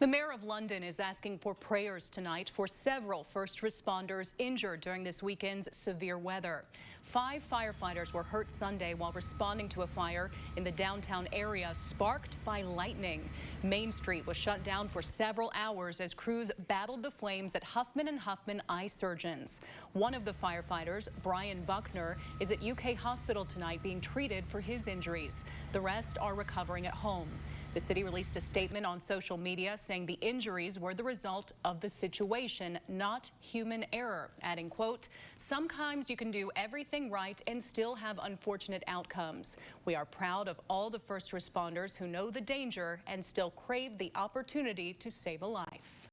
The mayor of London is asking for prayers tonight for several first responders injured during this weekend's severe weather. 5 firefighters were hurt Sunday while responding to a fire in the downtown area sparked by lightning. Main Street was shut down for several hours as crews battled the flames at Huffman & Huffman Eye Surgeons. One of the firefighters, Brian Buckner, is at UK Hospital tonight being treated for his injuries. The rest are recovering at home. The city released a statement on social media saying the injuries were the result of the situation, not human error, adding, quote, "Sometimes you can do everything right and still have unfortunate outcomes. We are proud of all the first responders who know the danger and still crave the opportunity to save a life."